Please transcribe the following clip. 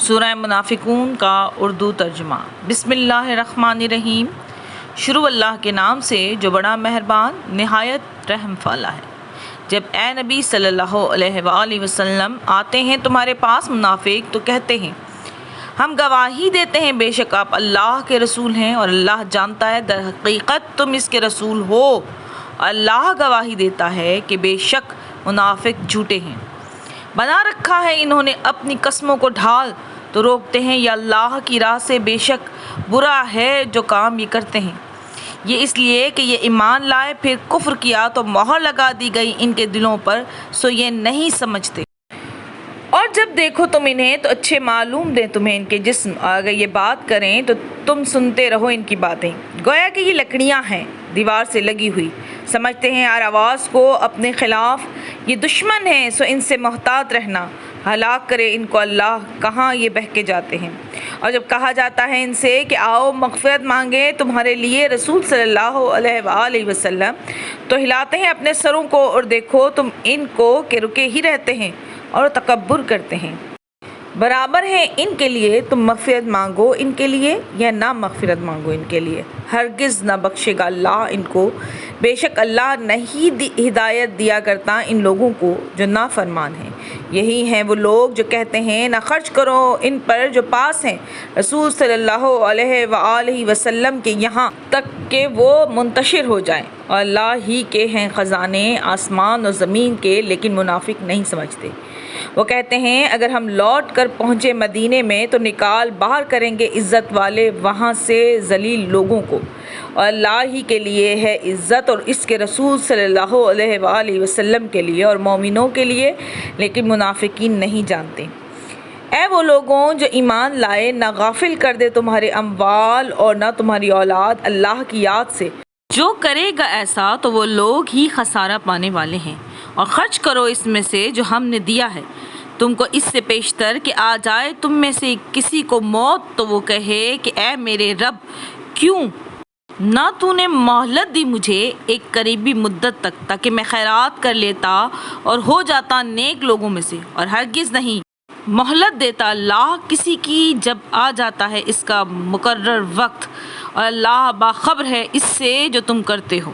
سورہ منافقون کا اردو ترجمہ۔ بسم اللہ الرحمن الرحیم۔ شروع اللہ کے نام سے جو بڑا مہربان نہایت رحم والا ہے۔ جب اے نبی صلی اللہ علیہ وآلہ وسلم آتے ہیں تمہارے پاس منافق تو کہتے ہیں ہم گواہی دیتے ہیں بے شک آپ اللہ کے رسول ہیں، اور اللہ جانتا ہے در حقیقت تم اس کے رسول ہو۔ اللہ گواہی دیتا ہے کہ بے شک منافق جھوٹے ہیں۔ بنا رکھا ہے انہوں نے اپنی قسموں کو ڈھال، تو روکتے ہیں یا اللہ کی راہ سے، بے شک برا ہے جو کام یہ کرتے ہیں۔ یہ اس لیے کہ یہ ایمان لائے پھر کفر کیا تو مہر لگا دی گئی ان کے دلوں پر، سو یہ نہیں سمجھتے۔ اور جب دیکھو تم انہیں تو اچھے معلوم دیں تمہیں ان کے جسم، اگر یہ بات کریں تو تم سنتے رہو ان کی باتیں، گویا کہ یہ لکڑیاں ہیں دیوار سے لگی ہوئی، سمجھتے ہیں ہر آواز کو اپنے خلاف، یہ دشمن ہیں سو ان سے محتاط رہنا، ہلاک کرے ان کو اللہ، کہاں یہ بہکے جاتے ہیں۔ اور جب کہا جاتا ہے ان سے کہ آؤ مغفرت مانگے تمہارے لیے رسول صلی اللہ علیہ وآلہ وسلم، تو ہلاتے ہیں اپنے سروں کو، اور دیکھو تم ان کو کہ رکے ہی رہتے ہیں اور تکبر کرتے ہیں۔ برابر ہے ان کے لیے تم مغفرت مانگو ان کے لیے یا نہ مغفرت مانگو ان کے لیے، ہرگز نہ بخشے گا اللہ ان کو، بے شک اللہ نہیں ہدایت دیا کرتا ان لوگوں کو جو نافرمان ہیں۔ یہی ہیں وہ لوگ جو کہتے ہیں نہ خرچ کرو ان پر جو پاس ہیں رسول صلی اللہ علیہ وآلہ وسلم کے، یہاں تک کہ وہ منتشر ہو جائیں، اور اللہ ہی کے ہیں خزانے آسمان اور زمین کے، لیکن منافق نہیں سمجھتے۔ وہ کہتے ہیں اگر ہم لوٹ کر پہنچے مدینے میں تو نکال باہر کریں گے عزت والے وہاں سے ذلیل لوگوں کو، اور اللہ ہی کے لیے ہے عزت اور اس کے رسول صلی اللہ علیہ وآلہ وسلم کے لیے اور مومنوں کے لیے، لیکن منافقین نہیں جانتے۔ اے وہ لوگوں جو ایمان لائے، نہ غافل کر دے تمہارے اموال اور نہ تمہاری اولاد اللہ کی یاد سے، جو کرے گا ایسا تو وہ لوگ ہی خسارہ پانے والے ہیں۔ اور خرچ کرو اس میں سے جو ہم نے دیا ہے تم کو، اس سے پیشتر کہ آ جائے تم میں سے کسی کو موت تو وہ کہے کہ اے میرے رب، کیوں نہ تو نے مہلت دی مجھے ایک قریبی مدت تک، تاکہ میں خیرات کر لیتا اور ہو جاتا نیک لوگوں میں سے، اور ہرگز نہیں مہلت دیتا اللہ کسی کی جب آ جاتا ہے اس کا مقرر وقت، اور اللہ باخبر ہے اس سے جو تم کرتے ہو۔